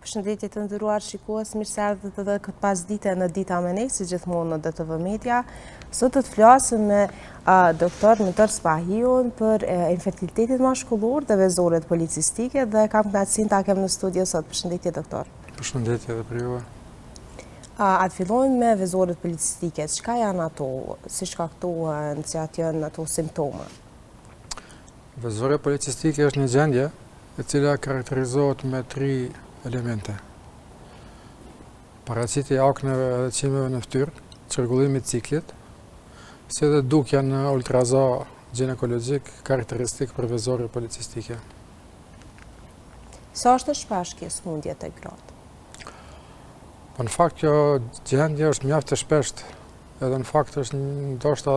Përshëndetje të nderuar shikues, mirë se ardhët edhe këtë pasdite në Dita me ne, si gjithmonë në DTV Media. Sot të flasim me doktor Mintor Spahiun për infertilitetin mashkullor dhe vezoret policistike dhe kam kënaqësinë ta kem në studio sot. Përshëndetje doktor. Përshëndetje edhe për ju. Atë fillojmë me vezoret policistike. Çka janë ato? Si shkaktohen, cilat janë ato simptoma? Vezorja policistike është një gjendje e cila karakterizohet me 3 elemente. Paraqitja e akneve dhe çimeve në fytyrë, çrregullimi i ciklit, si edhe dukja në ultraza ginekologjik karakteristik për vezorje policistike. Sa është e shpesh kjo smundje tek gratë? Po në fakt kjo gjendje është mjaft e shpeshtë, edhe në fakt është ndoshta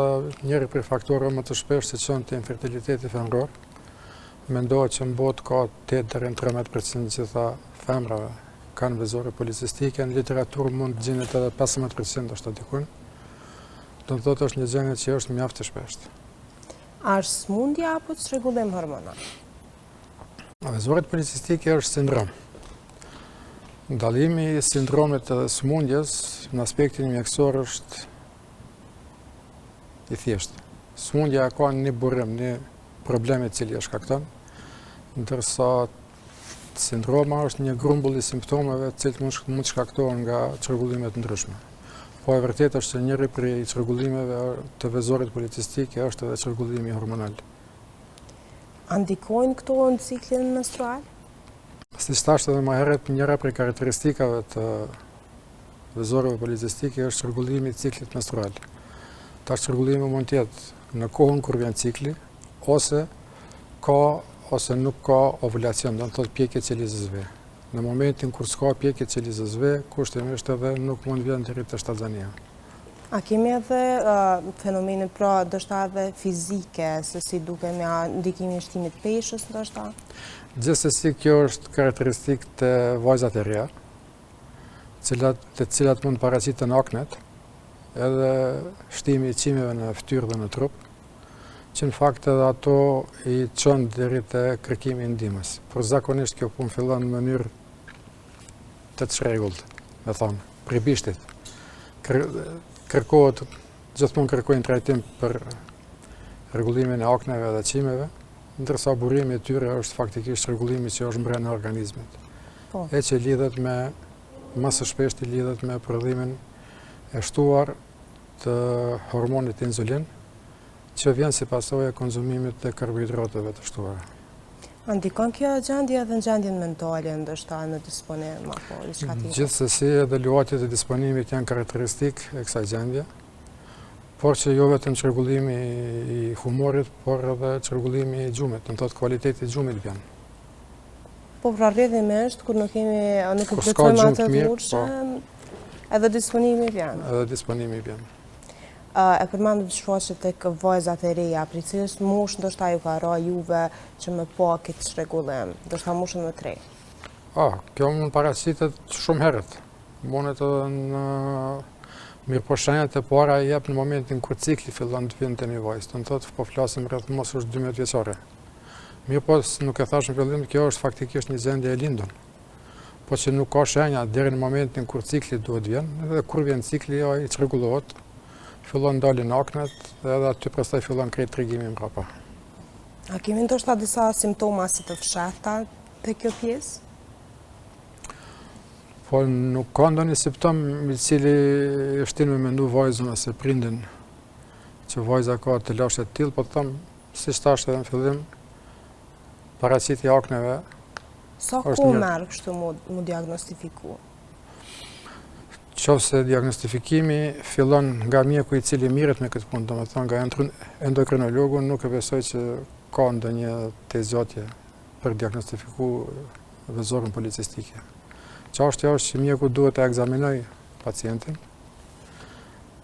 njëri prej faktorëve më të shpeshtë që çon te infertiliteti femror. Mendohet që në botë ka 8 deri në 13% të gjitha femrave kanë vezorje policistike, në literaturë mund të gjendet edhe 15% është dikun. Do të thotë është një gjendje që është mjaft e shpeshtë. A është smundje apo çrregullim hormonal? Vezorjet policistike është sindrom. Ndalimi i sindromit edhe smundjes në aspektin mjekësor është i thjeshtë. Smundja ka një burim, një problem i cili e shkakton, ndërsa sindroma është një grumbull i simptomeve të cilët mund të shkaktohen nga çrregullime të ndryshme. Po e vërtetë është se njëri prej çrregullimeve të vezorit policistike është edhe çrregullimi hormonal. A ndikojnë këto në ciklin menstrual? Siç thash edhe më herët, njëra prej karakteristikave të vezorjeve policistike është çrregullimi i ciklit menstrual. Ta çrregullimi mund të jetë në kohën kur vjen cikli, ose ka ose nuk ka ovulacion, do të thotë pjekje qelizësve. Në momentin kur s'ka pjekje qelizësve, kushtimisht edhe nuk mund vjen deri te shtazania. A kemi edhe fenomene pra ndoshta edhe fizike, se si dukemi, a ndikimi i shtimit peshës ndoshta? Gjithsesi kjo është karakteristikë të vajzat e reja, të cilat mund paraqiten aknet, edhe shtimi i çimeve në fytyrë dhe në trup, që në fakt edhe ato i çon deri te kërkimi i ndihmës. Por zakonisht kjo punë fillon në mënyrë të çrregullt, me thonë, prej bishtit. Gjithmonë kërkojnë trajtim për rregullimin e akneve dhe çimeve, ndërsa burimi i tyre është faktikisht rregullimi që është brenda organizmit. E që lidhet më së shpeshti lidhet me prodhimin e shtuar të hormonit insulin, që vjen si pasojë e konzumimit të karbohidrateve të shtuara. A ndikon kjo gjendje edhe në gjendjen mentale, ndoshta në disponim apo diçka tjetër? Gjithsesi edhe luajtjet e disponimit janë karakteristikë e kësaj gjendje, por që jo vetëm çrregullimi i humorit, por edhe çrregullimi i gjumit, do të thotë kualiteti i gjumit vjen. Po pra rrjedhimisht kur nuk plotësojmë atë urshëm, edhe disponimi vjen. Edhe disponimi vjen. E përmendëm shfaqje tek vajzat e reja, prej cilës moshë ndoshta ju ka ra juve që me pa këtë çrregullim, ndoshta moshën më të re? Kjo mund paraqitet shumë herët. Mundet edhe në mirëposhtënjat e para i jep në momentin kur cikli fillon të vjen te një vajzë. Do të thotë po flasim rreth moshës 12 vjeçare. Mirë po nuk e thash në fillim, kjo është faktikisht një gjendje e lindur. Po që nuk ka shenja deri në momentin kur cikli duhet vjen, edhe kur vjen cikli ai çrregullohet. Fillon dalin aknet dhe edhe aty pastaj fillon krejt tregimi mbrapa. A kemi ndoshta disa simptoma si të fshehta te kjo pjesë? Po nuk ka ndonjë simptom i cili është me mendu vajzën ose prindin që vajza ka të lashë të tillë, po them siç thash edhe në fillim, paraqitja e akneve. Sa kohë merr kështu mu diagnostifiku? Qofse diagnostifikimi fillon nga mjeku i cili mirret me këtë punë, domethënë nga endokrinologu, nuk e besoj që ka ndonjë tezgjatje për diagnostifikuar vezorjen policistike. Çështja është që mjeku duhet të ekzaminoj pacientin,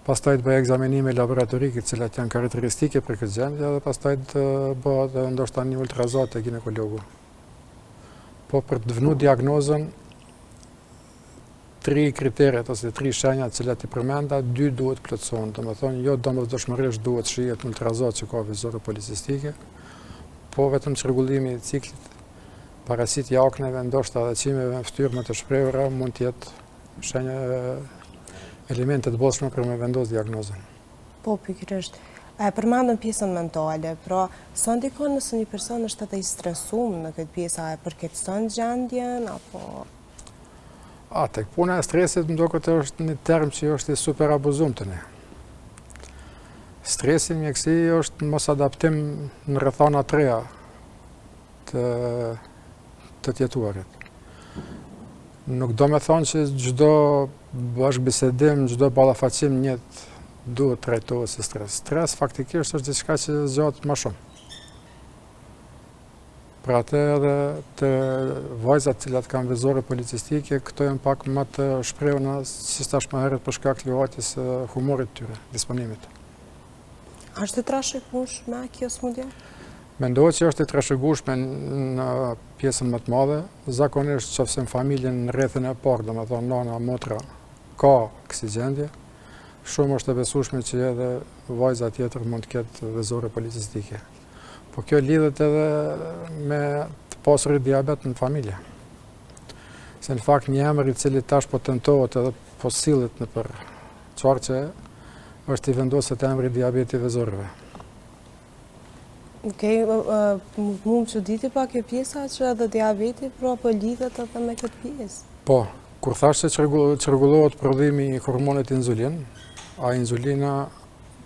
pastaj të bëjë ekzaminime laboratorike të cilat janë karakteristike për këtë gjendje dhe pastaj të bëhet ndoshta një ultrazë te ginekologu. Po për të vënë diagnozën 3 kriteret ose 3 shenja të cilat i përmenda, 2 duhet plotësohen. Domethënë jo domosdoshmërisht duhet shihet në ultrazë që ka vezorje policistike, po vetëm çrregullimi i ciklit paraqitja e akneve, ndoshta edhe çimeve në fytyrë më të shprehura mund të jetë shenjë elemente të bollshme për me vendosë diagnozën. Po, pikërisht. Përmendëm pjesën mentale, pra sa ndikon nëse një person është edhe i stresuar në këtë pjesë, a e përkeqëson gjendjen apo Tek puna e stresit më duket është një term që është i super abuzuar tani. Stresi në mjeksi është mos adaptim në rrethana të reja të tjetuarit. Nuk do me thonë që çdo bashkëbisedim, çdo ballafaqim në jetë duhet trajtohet si stres. Stres faktikisht është diçka që zgjat më shumë. Pra atë edhe të vajzat cilat kanë vezore policistike, këto janë pak më të shprehuna, si thash më herët, për shkak të luajtjes së humorit të tyre, disponimit. A është e trashëgueshme kjo smundje? Mendohet që është e trashëgueshme në pjesën më të madhe, zakonisht nëse në familjen në rrethin e parë, domethënë nana, motra, ka kësi gjendje, shumë është e besueshme që edhe vajza tjetër mund të ketë vezore policistike. Po kjo lidhet edhe me të pasurit diabet në familje. Se në fakt një emër i cili tash po tentohet edhe po sillet nëpër çarçe është i vendosur emri diabeti vezorëve. Okej, mund të çuditi pak kjo pjesa që edhe diabeti po lidhet edhe me këtë pjesë. Po, kur thash se çrregullohet prodhimi i hormonit inzulin, a inzulina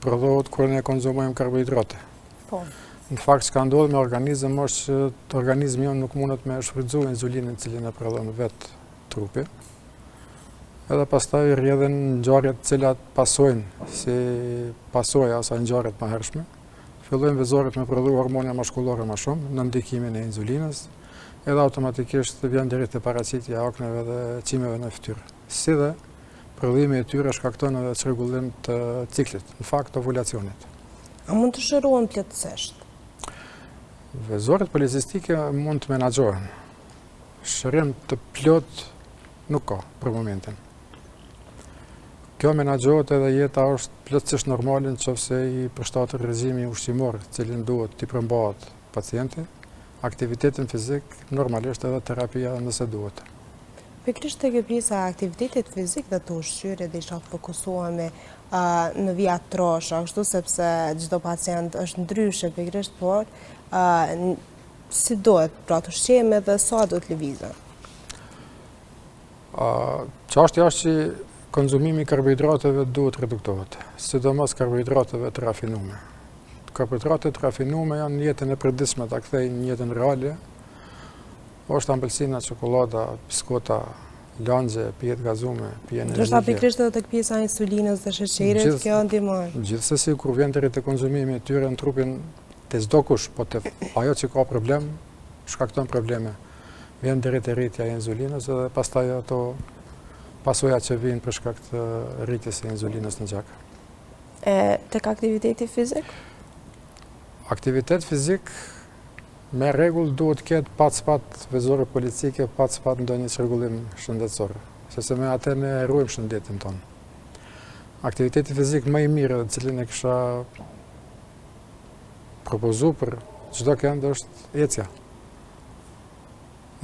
prodhohet kur ne konsumojmë karbohidrate. Po. Në fakt, çka ndodh me organizëm është që organizmi jonë nuk mundet me shfrytëzu inzulinën cilin e prodhon vetë trupi. Edhe pastaj rrjedhin ngjarjet të cilat pasojnë si pasojë asaj ngjarjet më hershme. Fillojnë vezoret me prodhu hormone mashkullore më shumë në ndikimin e inzulinës, edhe automatikisht vjen deri te paraqitja e akneve dhe çimeve në fytyrë. Si dhe prodhimi i tyre shkakton edhe çrregullim të ciklit, në fakt ovulacionit. A mund të shërohen plotësisht? Vezoret policistike mund të menaxhohen. Shërim të plot nuk ka për momentin. Kjo menaxhohet edhe jeta është plotësisht normale nëse i përshtatet regjimi ushqimor, cilin duhet t'i përmbahet pacienti, aktivitetin fizik, normalisht edhe terapia nëse duhet. Pikërisht te kjo pjesa e aktivitetit fizik dhe të ushqyerjes dhe isha fokusohemi në vijat trosha, kështu sepse çdo pacient është ndryshe pikërisht, por si duhet, pra të ushqejmë dhe sa duhet lëvizën. Çështja është që konzumimi i karbohidrateve duhet reduktohet, sidomos karbohidrateve të rafinuara. Karbohidratet të rafinuara janë në jetën e përditshme ta kthejnë në jetën reale. Është ambëlsina, çokolada, biskota, langje, pijet gazume, pije energjike. Është pikërisht edhe tek pjesa e insulinës dhe sheqerit, kjo ndihmon. Gjithsesi kur vjen deri te konzumimi i tyre në trupin të çdo kush, po te ajo që ka problem, shkakton probleme. Vjen deri te rritja e insulinës dhe pastaj ato pasojat që vijnë për shkak të rritjes së insulinës në gjak. Tek aktiviteti fizik? Aktivitet fizik me rregull duhet të ketë pat vezore policistike, pat ndonjë çrregullim shëndetësor, sepse me atë ne ruajmë shëndetin tonë. Aktiviteti fizik më i mirë dhe cilin e kisha propozuar për çdo kënd është ecja.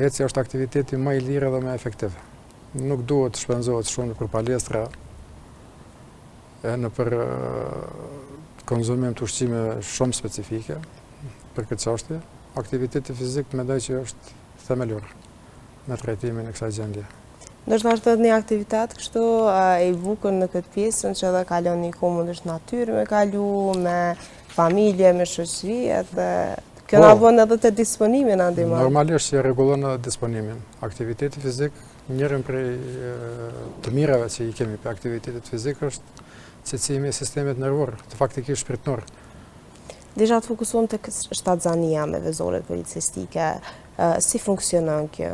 Ecja është aktiviteti më i lirë dhe më efektiv. Nuk duhet të shpenzohet shumë për palestra e në për konzumim të ushqimeve shumë specifike për këtë çështje. Aktiviteti fizik mendoj që është themelor në trajtimin e kësaj gjendje. Ndoshta është edhe një aktivitet kështu i bukur në këtë pjesën që edhe kalon një kohë natyrë me kalu, me familje, me shoqëri, dhe kjo na bën edhe të disponimin ndihmon. Normalisht që rregullon edhe disponimin. Aktiviteti fizik, njërin prej të mirave që i kemi për aktivitetet fizik është secimi i sistemit nervor, të faktikisht shpirtëror. Deja të fokusuam tek shtatzania me vezoret policistike, si funksionon kjo?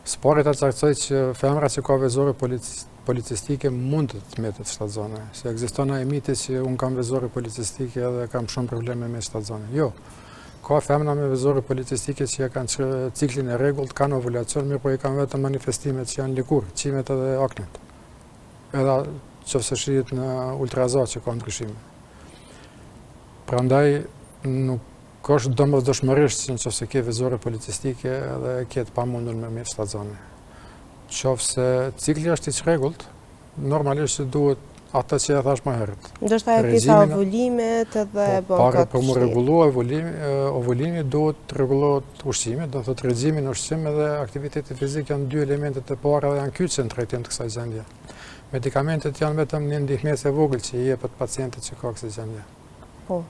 Spari ta caktoj që femra që ka vezore policistike mund të mbetet shtatzane. Se ekziston ai miti që un kam vezore policistike dhe kam shumë probleme me shtatzane. Jo. Ka femra me vezore policistike që kanë ciklin e rregullt, kanë ovulacion, mirë po i kanë vetëm manifestimet që janë likur, qimet edhe aknet. Edhe nëse shihet në ultrazat që ka ndryshime. Prandaj nuk Kështë domosdoshmërisht që nëse ke vizore policistike edhe ke të pamundur me mjet shtatzani. Qofse cikli është i çrregullt, normalisht që duhet ata që e thash më herët. Ndoshta e pjesa ovullimit edhe para për mu rregullu ovulimi duhet të rregullohet ushqimi, do thotë regjimi në ushqim edhe aktiviteti fizik janë dy elementet e para dhe janë kyçe në trajtim të kësaj gjendje. Medikamentet janë vetëm një ndihmës e vogël që i jepet pacientit që ka kësaj gjendje. Po.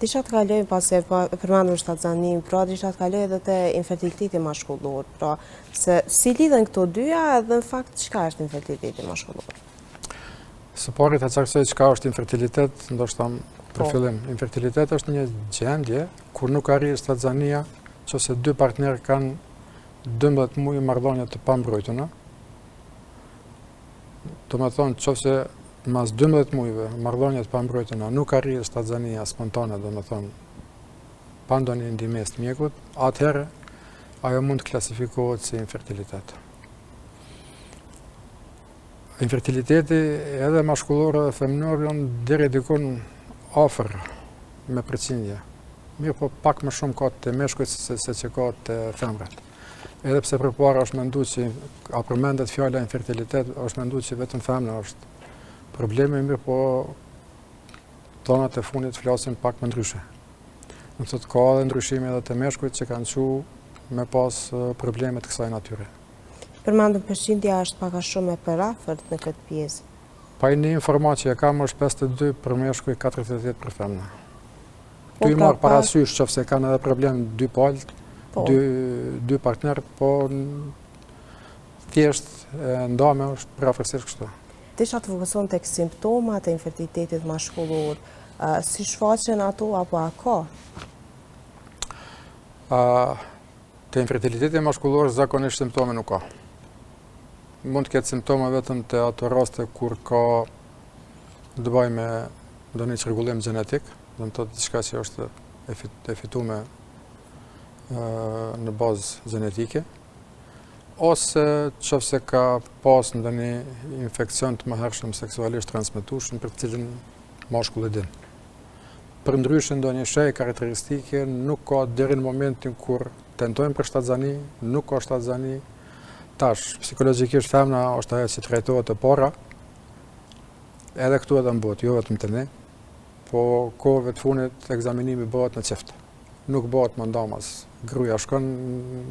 Disha të kaloj pas e përmendur shtatzanim, pra disha të kaloj edhe te infertiliteti mashkullor, pra se si lidhen këto dyja edhe në fakt çka është infertiliteti mashkullor? Së pari të caktoj çka është infertilitet, ndoshta për fillim. Infertilitet është një gjendje kur nuk arrin shtatzania, nëse dy partnerë kanë 12 muaj marrëdhënie të pambrojtura. Do të thonë nëse mas 12 muajve marrëdhëniet pa mbrojtura nuk arrin shtatzania spontane, do të thonë pa ndonjë ndihmë të mjekut, atëherë ajo mund të klasifikohet si infertilitet. Infertiliteti edhe mashkullor edhe femnor janë deri dikun afër me përqindje. Mirë po pak më shumë ka të meshkujt se që ka të femrat. Edhe pse përpara është menduar që a përmendet fjala infertilitet, është menduar që vetëm femra është problemi, mirë po tonat e fundit flasin pak më ndryshe. Në të ka edhe ndryshime edhe të meshkujt që kanë qu me pas probleme të kësaj natyre. Përmendëm përqindja është pak a shumë e përafërt në këtë pjesë. Pa një informatë që e kam është 52 për meshkuj, 48 për femna. Tu i marë parasysh që fse kanë edhe problem dy palët, dy partnerët, po thjesht ndame është përafërsisht kështu. Disha të fokuson tek simptomat e infertilitetit mashkullor, si shfaqen ato apo a ka? Te infertiliteti mashkullor zakonisht simptome nuk ka. Mund të ketë simptome vetëm të ato raste kur ka të bëj me ndonjë çrregullim gjenetik, do të thotë diçka që është e fituar në bazë gjenetike, ose nëse ka pas ndonjë infekcion të mëhershëm seksualisht transmetueshëm për të cilin mashkulli din. Përndryshe ndonjë shej karakteristike nuk ka deri në momentin kur tentojmë për shtatzani, nuk ka shtatzani. Tash, psikologjikisht femna është ajo që trajtohet e para, edhe këtu edhe në botë, jo vetëm të ne, po kohëve të fundit ekzaminimi bëhet në çift. Nuk bëhet më ndamas. Gruaja shkon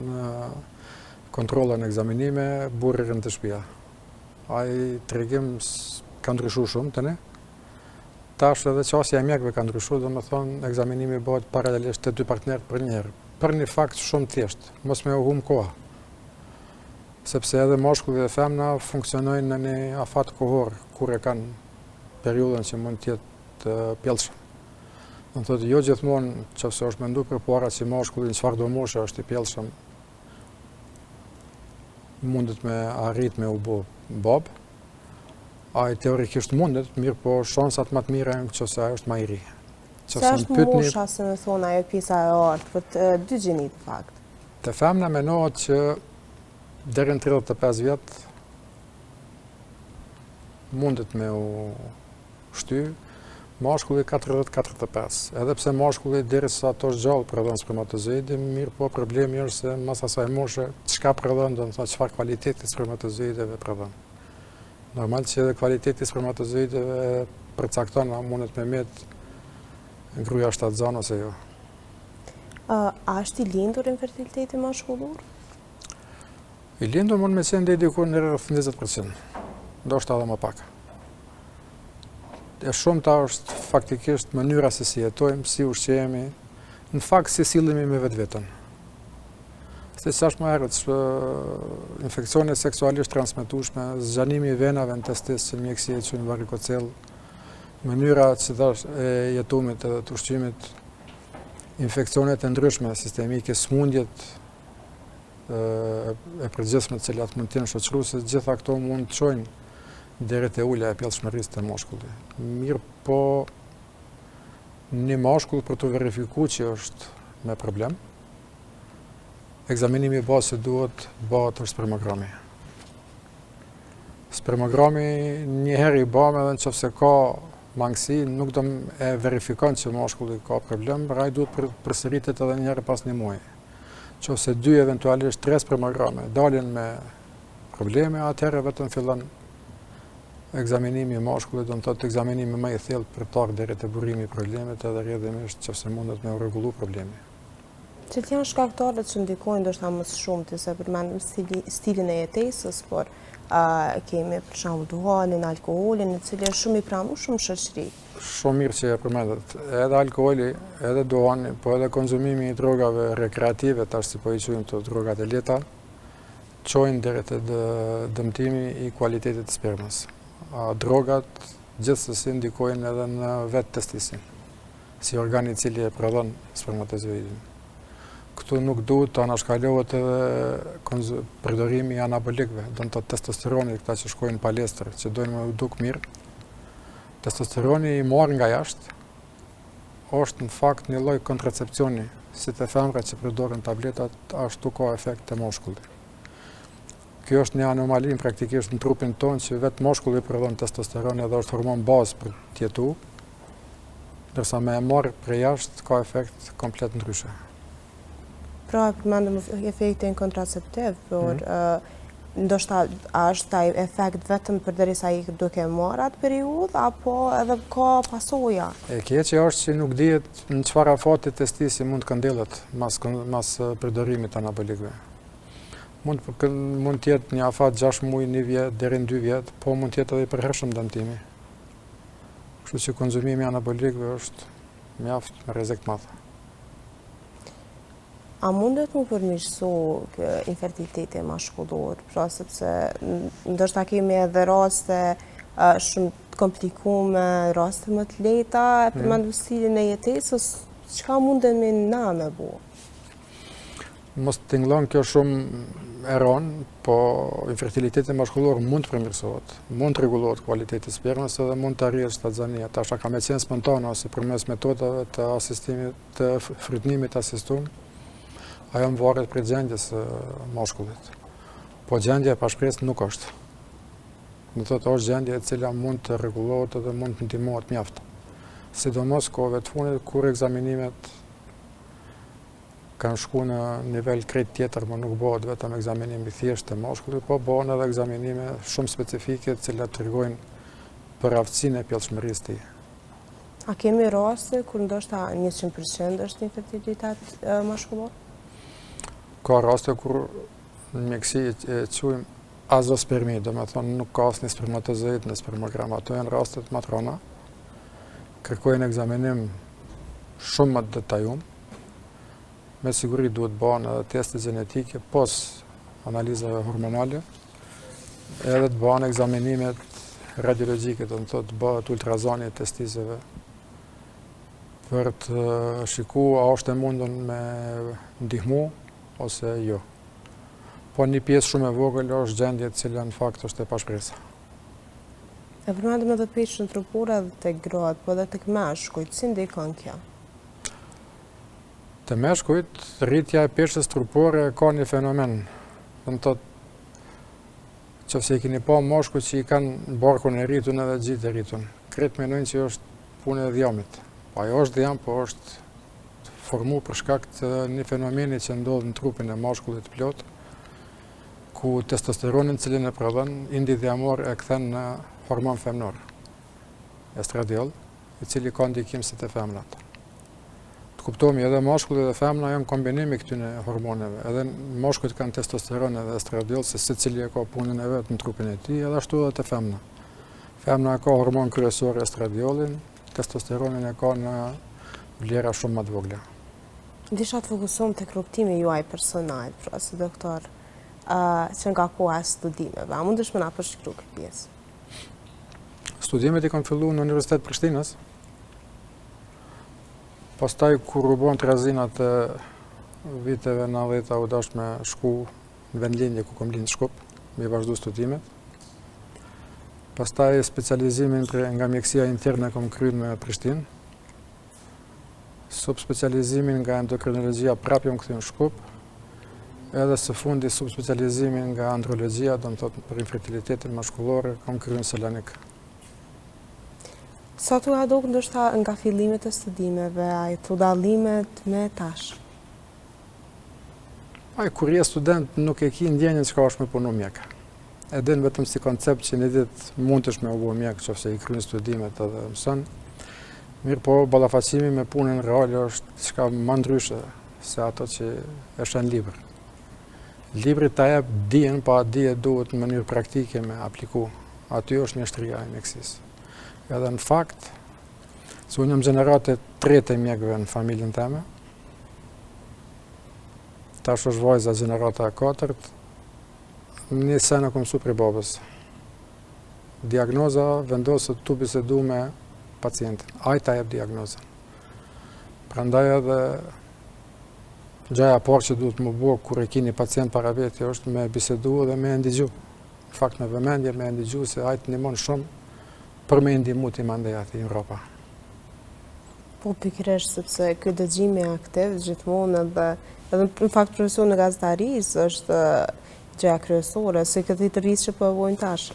në kontrollën e ekzaminime, burri rrin të shtëpia. Ai tregim ka ndryshuar shumë të ne. Tash edhe qasja e mjekëve ka ndryshuar, domethënë ekzaminimi bëhet paralelisht të dy partnerët për një herë. Për një fakt shumë thjesht, mos me u humb koha. Sepse edhe mashkulli dhe femna funksionojnë në një afat kohor, kur e kanë periudhën që mund të jetë pjellshëm. Do të thotë jo gjithmonë nëse është menduar përpara që mashkulli në çfarëdo moshe është i pjellshëm, mundet me arrit me u bë bab. Ai teorikisht mundet, mirë po shansat më të mira janë nëse ajo është më i ri. Sa është mosha, se më thonë ajo pjesa e artë, për të dy gjinit në fakt? Te femna menohet që deri në 35 vjet mundet me u shty, mashkulli 40-45. Edhe pse mashkulli derisa ato është gjallë prodhon spermatozoide, mirë po problemi është se mas asaj moshe çka prodhon, do të thotë çfarë kvaliteti spermatozoideve prodhon. Normal që edhe kvaliteti spermatozoideve përcakton a mundet me met gruaja shtatzan ose jo. A është i lindur infertiliteti mashkullor? I lindur mund me qenë deri diku në rreth 20%, ndoshta edhe më pak. E shumta është faktikisht mënyra se si jetojmë, si ushqehemi, në fakt si sillemi me vetveten. Se thash më herët, infekcione seksualisht transmetueshme, zgjanimi i venave në testis që në mjekësi e quajnë varikocell, mënyra që thash e jetumit edhe të ushqimit, infekcionet e ndryshme sistemike, smundjet e përgjithshme të cilat mund të jenë shoqëruese, gjitha këto mund të çojnë deri te ula e pjellshmërisë të mashkullit. Mirë po një mashkull për të verifikuar që është me problem, ekzaminimi i bazë duhet bëhet është spermografi. Spermografi një herë i bëmë edhe nëse ka mangësi nuk do e verifikon që mashkulli ka problem, pra ai duhet përsëritet edhe një herë pas një muaji. Nëse 2 eventualisht 3 spermograme dalin me probleme, atëherë vetëm fillon ekzaminimi i mashkullit, do të thotë ekzaminimi më i thellë për të ardhur deri te burrimi i problemit edhe rrjedhimisht nëse mundet me u rregullu problemi. Që janë shkaktarët që ndikojnë ndoshta më shumë se përmendëm stilin e jetesës, por kemi për shembull duhanin, alkoolin, i cili është shumë i pranueshëm në shoqëri. Shumë mirë që e përmendet. Edhe alkooli, edhe duhani, po edhe konzumimi i drogave rekreative, tash si po i quajmë të drogat e lehta, çojnë deri te dëmtimi i kualitetit të spermës. Drogat gjithsesi ndikojnë edhe në vetë testisin, si organ i cili e prodhon spermatozoidin. Këtu nuk duhet të anashkalohet edhe përdorimi i anabolikëve, do të thotë testosteroni, këta që shkojnë në palestër, që dojnë me u duk mirë. Testosteroni i marrë nga jashtë është në fakt një lloj kontracepcioni, si te femrat që përdorin tabletat, ashtu ka efekt te mashkulli. Kjo është një anomali praktikisht në trupin tonë që vetë mashkulli prodhon testosteron edhe është hormon bazë për të jetuar, ndërsa me e marrë prej jashtë ka efekt komplet ndryshe. Pra, përmendëm efektin kontraceptiv, por ndoshta është ai efekt vetëm përderisa ai duke marrë atë periudhë, apo edhe ka pasoja? E keqja është që nuk dihet në çfarë afati testisi mund të këndillet mas përdorimit të anabolikëve. Mund të jetë një afat 6 muaj, 1 vjet deri në 2 vjet, po mund të jetë edhe i përhershëm dëmtimi. Kështu që konzumimi i anabolikëve është mjaft me rrezik të madh. A mundet mu përmirësu infertiliteti mashkullor, pra sepse ndoshta kemi edhe raste shumë të komplikume, raste më të lehta, përmendëm stilin e jetesës, çka munden na me bu? Mos tingëllon kjo shumë eron, po infertiliteti mashkullor mund të përmirësohet, mund të rregullohet kualiteti i spermës edhe mund të arrihet shtazania. Tash ka me qenë spontane ose përmes metodave të asistimit të frytnimit asistuar. Ajo më varet prej gjendjes së mashkullit. Po gjendja e pashpresë nuk është. Do thotë është gjendje e cila mund të rregullohet edhe mund të ndihmohet mjaft. Sidomos kohëve të fundit kur ekzaminimet kanë shkuar në nivel krejt tjetër, më nuk bëhet vetëm ekzaminim i thjeshtë të mashkullit, po bëhen edhe ekzaminime shumë specifike të cilat tregojnë për aftësinë e pjellshmërisë të tij. A kemi raste kur ndoshta 100% është infertilitet mashkullor? Ka raste kur në mjekësi e quajmë azospermi, do me thonë nuk ka asnjë spermatozoid në spermogram. Ato janë rastet më të rënda, kërkojnë ekzaminim shumë më të detajum. Me siguri duhet bëhen edhe teste gjenetike pos analizave hormonale, edhe të bëhen ekzaminimet radiologjike, do të thotë bëhet ultrazani e testiseve për të shikuar a është e mundur me ndihmu ose jo. Po një pjesë shumë e vogël është gjendje e cila në fakt është e pashpresë. E përmendëm edhe peshën trupore dhe tek gratë, po edhe tek meshkujt, si ndikon kjo? Te meshkujt, rritja e peshës trupore ka një fenomen. Do të thotë, nëse i keni pa mashkuj që i kanë barkun e rritun edhe gjitë e rritun, krejt mendojnë që është punë e dhjamit. Po ajo është dhjam, po është formu për shkak të një fenomeni që ndodh në trupin e mashkullit plot, ku testosteronin cilin e prodhon, indi dhjamor e kthen në hormon femnor, estradiol, i cili ka ndikim si te femrat. Të kuptohemi, edhe mashkulli dhe femna janë kombinim i këtyre hormoneve. Edhe mashkujt kanë testosteron edhe estradiol, se secili e ka punën e vet në trupin e tij, edhe ashtu edhe te femna. Femna ka hormon kryesor estradiolin, testosteronin e ka në vlera shumë më të vogla. Disha të fokusom të kuptimi juaj personal, pra si doktor, që nga koha e studimeve. A mundesh me na përshkru këtë pjesë? Studimet i kanë filluar në Universitet Prishtinës. Pastaj kur u bën trazinat e viteve 90 u dash me shku në vendlindje ku kam lind në Shkup, me vazhdu studimet. Pastaj specializimin nga mjekësia interne kam kryer në Prishtinë. Subspecializimin nga endokrinologjia prapë jam kthyer në Shkup. Edhe së fundi subspecializimin nga andrologjia, do të thotë për infertilitetin mashkullor, kam kryer në Selanik. Sa t'u aduk ndoshta nga fillimet e studimeve, të dallimet me tash? Kur je student nuk e ki ndjenjën që ka është me punu mjek. E din vetëm si koncept që një ditë mund të shme u bo mjek, qofse i kryen studimet edhe mësën. Mirë po, ballafaqimi me punën reale është çka më ndryshe se ato që është në libër. Libri ta jep dijen, pa dije duhet në mënyrë praktike me apliku. Aty është mjeshtria e mjekësisë. Edhe në fakt, se unë jam gjenerate 3 e mjekëve në familjen teme, tash është vajza gjenerata 4, një sene kom su prej babës. Diagnoza vendosët tu bisedu me pacientin. Ai ta jep diagnozën. Prandaj edhe gjaja parë që duhet më bo kur e ki një pacient para veti është me bisedu dhe me ndigju. Në fakt me vëmendje me ndigju se ai të ndihmon shumë për me ndihmu ti mandej ati në Europa. Po pikërisht sepse ky dëgjimi aktiv gjithmonë edhe në fakt profesion në gazetarisë është gjëja kryesore, se këtë të rrisë që përvojnë tash.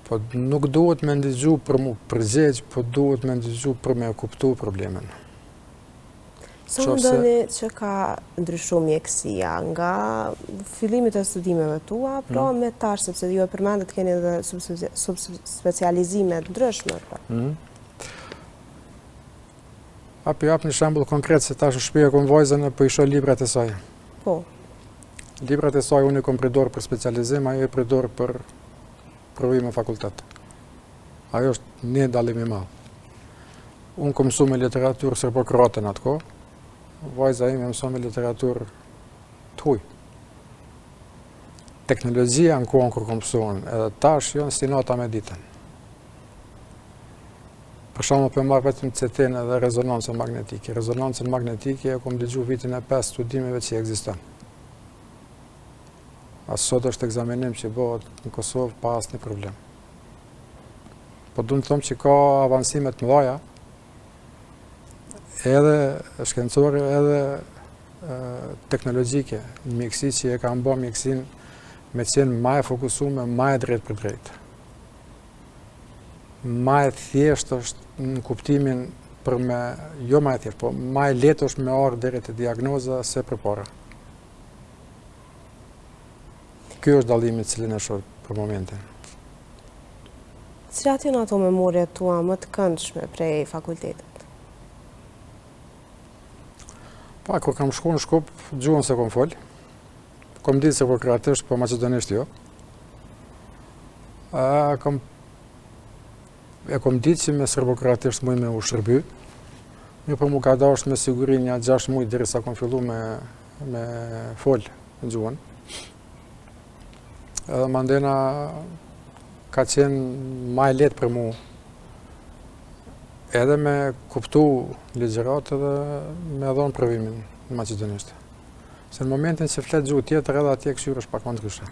Po nuk duhet me ndigju për mu përgjegj, po duhet me ndigju për me kuptu problemin. Sa mendoni që ka ndryshu mjekësia nga fillimit e studimeve tua, pra me tash, sepse ju e përmendet keni edhe subspecializime ndryshme. Apo jap një shembull konkret se tash shpjeja kom vajzën e po i shoh librat e saj. Po. Librat e saj unë i kom përdor për specializim, ajo e përdor për provime fakultet. Ajo është një dallim i madh. Unë kom mësu me literaturë serbo-kroate në atë kohë, vajza ime mësu me literaturë të huj. Teknologjia në kohën kur kom mësuan, edhe tash janë si nata me ditën. Për shembull për marrë vetëm CT-n edhe rezonancën magnetike. Rezonancën magnetike e kom dëgju vitin e 5 studimeve që ekziston. As sot është ekzamenim që bëhet në Kosovë pa asnjë problem. Po du të them që ka avancime të mëdha, edhe shkencore, edhe teknologjike, në mjekësi që e kanë bërë mjekësinë me qenë më e fokusuar, më e drejtë për drejtë. Më e thjeshtë është në kuptimin për me, jo më e thjeshtë, po më e lehtë është me ardhur deri te diagnoza se përpara. Ky është dallimi i cilin e shoh për momentin. Cilat janë ato memorjet tua më të këndshme prej fakultetit? Pa, kur kam shkuar në Shkup, gjuhën se kom fol. Kom ditë se kroatisht, po maqedonisht jo. E kom ditë që me serbo-kroatisht muj me u shërby. Një për mu ka dash me siguri një 6 muj deri sa kom fillu me fol në gjuhën. Edhe mandena ka qenë ma e letë për mu edhe me kuptu ligjërat edhe me dhonë provimin në maqedonisht. Se në momentin që flet gjuhë tjetër edhe atje këshyr është pak më ndryshe.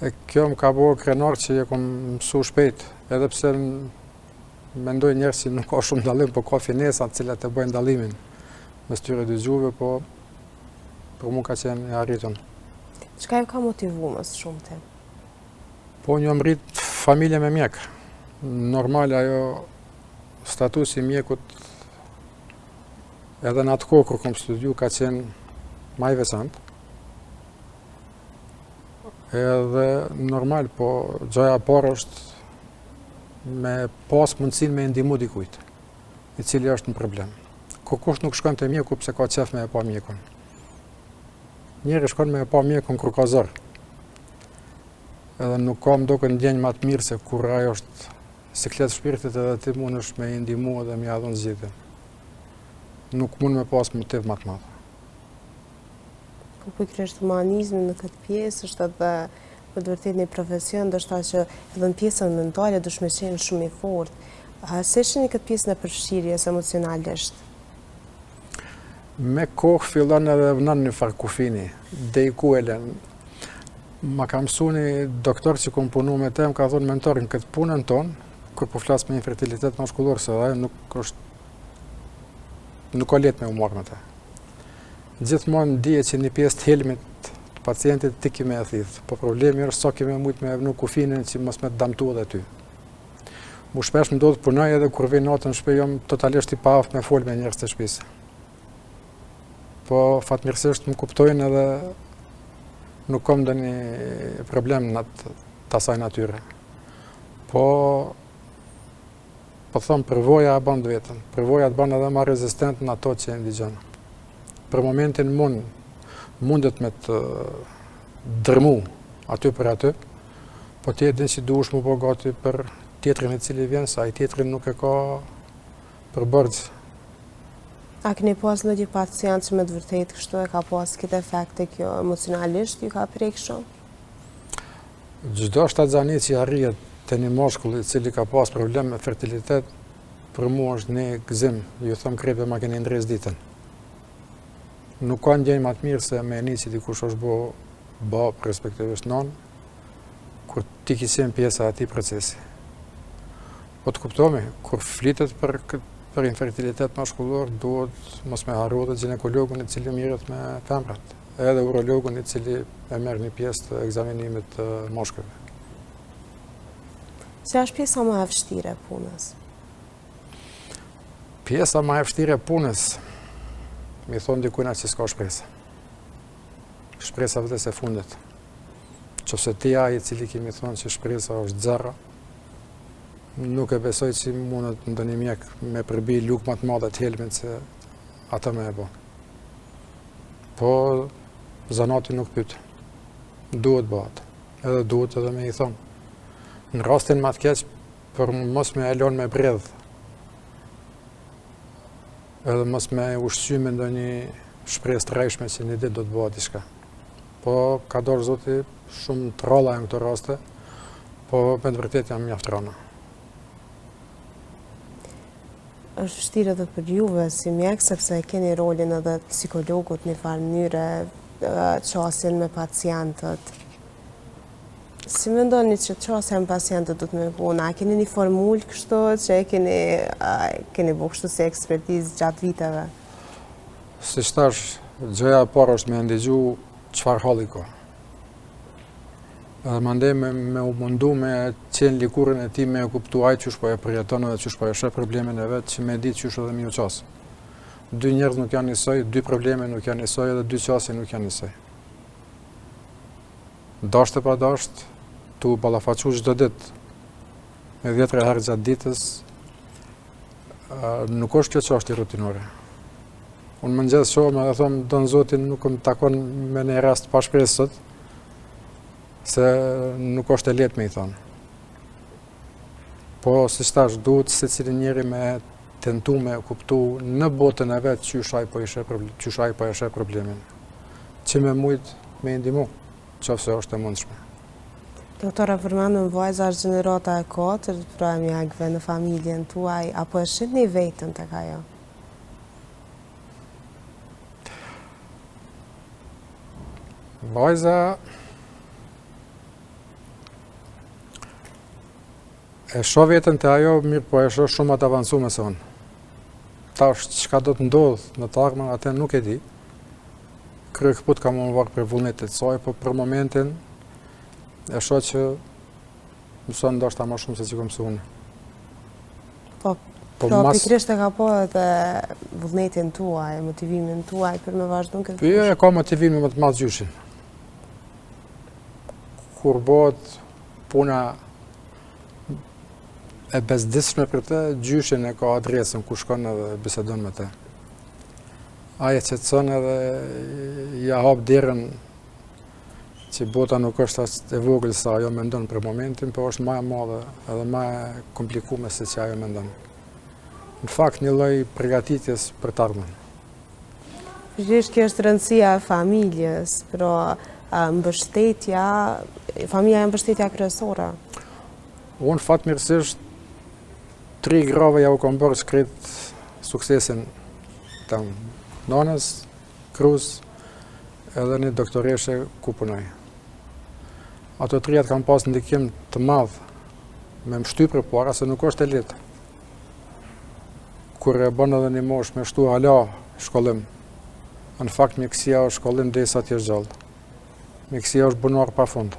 E kjo më ka bërë krenar që e kom mësu shpejt, edhe pse mendoj njerëz që nuk ka shumë dallim, po ka finesat cilat e bëjnë dallimin mes tyre dy gjuhëve, po për mu ka qenë e arritun. Çka ju ka motivuar më së shumti? Po një mrit familje me mjek. Normal ajo statusi i mjekut edhe në atë kohë kur kom studiu ka qenë më i veçantë. Edhe normal, po gjaja parë është me pas mundësinë me ndihmu dikujt, i cili është në problem. Kush nuk shkon te mjeku pse ka qef me e pa mjekun. Njëri shkon me e pa mjekun kur ka zor. Edhe nuk ka mdokën ndjenjë më të mirë se kur ajo është siklet shpirtit edhe ti mundesh me i ndihmu edhe me ia dhënë zgjidhje. Nuk mund me pas motiv më të madh. Po pikërisht humanizmi në këtë pjesë është edhe me vërtet një profesion, ndoshta që edhe në pjesën mentale duhet të qenë shumë i fortë. Se shihni këtë pjesën e përfshirjes emocionalisht? Me kohë fillon edhe vënon një farë kufini, dhe i ku e lën. Ma ka mësu një doktor që kom punu me te, më ka thonë mentor në këtë punën tonë, kur po flas me infertilitet mashkullor, se dhe nuk ka letë me u marrë me te. Gjithmonë dije që një pjesë të helmit të pacientit ti kime e thithë, po problemi është sa kime mujtë me evnu kufinin që mos me të damtu edhe ty. Mu shpesh më do të punoj edhe kur vej natën shpe jom totalisht i paft me fol me njerëz të shtëpisë. Po fatmirësisht më kuptojnë edhe nuk kom dhe një problem në të asaj natyre. Po thëmë, përvoja e banë vetën, përvoja të banë edhe ma rezistent në ato që e ndigjonë. Për momentin mundet me të dërmu aty për aty, po ti e din që duhesh mu po gati për tjetrin i cili vjen, sa i tjetrin nuk e ka për bërgjë. A keni pas në një pacient që me të vërtet kështu e ka pas këtë efekte kjo emocionalisht ju ka prek shumë? Çdo shtatzani që arrijet të një moshkull i cili ka pas problem me fertilitet, për mua është një gëzim, ju thëmë krepe ma keni ndres ditën. Nuk ka ndjenjë më të mirë se me një që dikush është bo respektivisht non, kur ti kisim pjesa ati procesi. Po të kuptomi, kur flitet për infertilitet mashkullor, duhet mos me harru dhe ginekologun i cili mirët me femrat, edhe urologun i cili e merr një pjesë të ekzaminimit të moshkëve. Që është pjesa më e vështire e punës? Pjesa më e vështire e punës, mi thonë dikujna që s'ka shpresa. Shpresa vëdes e fundet. Qofse ti ai i cili kemi thonë që shpresa është zero, nuk e besoj që mundet ndonjë mjek me përbi lukë më të madhe të helmin se ata me e bo. Po zanati nuk pyet. Duhet bëhet. Edhe duhet edhe me i thonë. Në rastin më të keq, për mos me elon me bredh, edhe mos me ushqy me ndonjë shpresë të rrejshme që një ditë do të bëhet diçka. Po ka dorë Zoti shumë të rralla në këto raste, po me të vërtetë jam mjaft rana. Është vështirë edhe për juve si mjek, sepse keni rolin edhe psikologut një farë mënyre, qasin me pacientët. Si mendoni që qasja me pacientët do të me puna? A keni një formullë kështu që keni bu kështu si ekspertizë gjatë viteve? Si shtash, gjëja e parë është me ndigju çfarë halli ka. Edhe mandej me u mundu me qenë likurin e ti me e kuptu aj qysh po e përjeton edhe qysh po e sheh problemin e vetë që me ditë qysh edhe mi u qasë. 2 njerëz nuk janë njësoj, 2 probleme nuk janë njësoj edhe 2 qasje nuk janë njësoj. Dasht e pa dasht, tu ballafaqu çdo ditë me 10 herë gjatë ditës, nuk është kjo çështje rutinore. Unë mëngjes shohëm edhe them don Zotin nuk më takon me një rast pa shpresë sot, se nuk është e lehtë me i thonë. Po si thash, duhet secili njeri me tentu me kuptu në botën e vet çysh ai po e sheh problemin. Që me mujt me ndihmu, nëse është e mundshme. Doktora, përmendëm vajza është gjenerata e 4 të mjekëve në familjen tuaj, apo e shihni vetën tek ajo? Vajza e shoh vetën te ajo, mirë, po e shoh shumë të avancuar se unë. Tash çka do të ndodhë në të ardhmen atë nuk e di. Kryq put kam unë vakë për vullnetit saj, po për momentin e shoh që mëson ndoshta më shumë se që kom së unë. Po pikërisht e ka po edhe vullnetin tuaj, motivimin tuaj për me vazhdu në këtë fushë. E ka motivimin më të madh gjyshin. Kur bëhet puna e bezdishme për të, gjyshin e ka adresën ku shkon edhe bisedon me të. Aje qetëson edhe ja hap derën që bota nuk është as e vogël sa ajo mendon për momentin, po është më e madhe edhe më e komplikuar se që ajo mendon. Në fakt një lloj përgatitjes për të ardhmen. Pikërisht kjo është rëndësia e familjes, pra mbështetja, familja e mbështetja kryesore. Unë fatmirësisht 3 grave ja u kam bërë shkret suksesin të nonës, krus, edhe një doktoreshe ku punoj. Ato 3 kam pas ndikim të madh me mshty për para se nuk është e lehtë. Kur e bën edhe një mosh me shtu ala shkollim, në fakt mjekësia është shkollim derisa të jesh gjallë. mjekësia është bunar pa fund.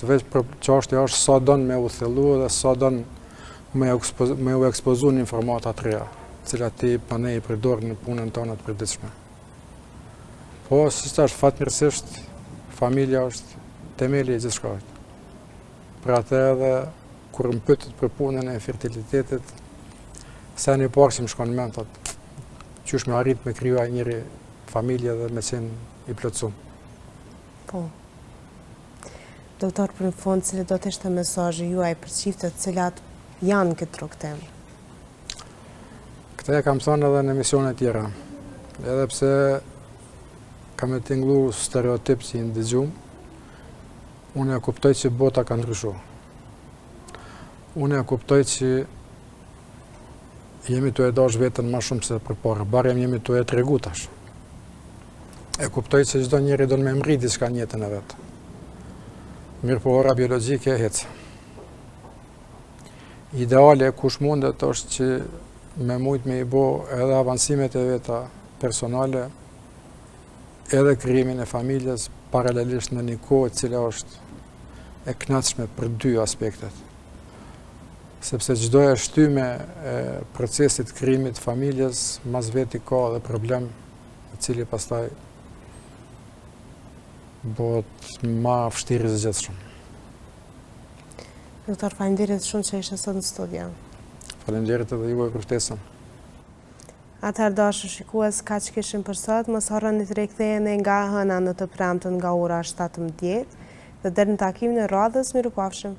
Veç për çështja është sa don me u thellu dhe sa don me u ekspozu në informata të reja, cilat ti pane i përdor në punën tonë të përditshme. Po, si është fatmirësisht, familja është temeli i gjithçka. Për atë edhe, kur më pyetët për punën e fertilitetit, sa një parë që më shkon në mend, qysh me arrit me kriju njëri familje dhe me qenë i plotësuar. Po. Doktor, për në fund, cili do të ishte mesazhi juaj për çiftet cilat janë këtë rrugtim? Këtë e kam thënë edhe në emisione tjera, edhe pse kam e tinglu stereotip që i ndëgjum, unë e kuptoj që bota ka ndryshu. Unë e kuptoj që jemi të e dash vetën ma shumë se përpara, barem jemi të e tregu tash. E kuptoj që çdo njeri do në me mri diçka në jetën e vetë. Mirë po ora biologjike e hecë. Ideale kush mundet është që me mujt me i bo edhe avancimet e veta personale, edhe krijimin e familjes, paralelisht në një kohë cila është e kënaqshme për dy aspektet. Sepse çdo e shtyme e procesit krijimit familjes, mas veti ka edhe problem, i cili pastaj bëhet ma vështirë i zgjedhshëm. Doktor, faleminderit shumë që ishe sot në studio. Faleminderit edhe juaj për ftesën. Atëherë dashur shikues, kaq kishim për sot, mos harroni të riktheheni nga hëna në të premten nga ora 17 dhe deri në takimin e radhës, mirupafshim.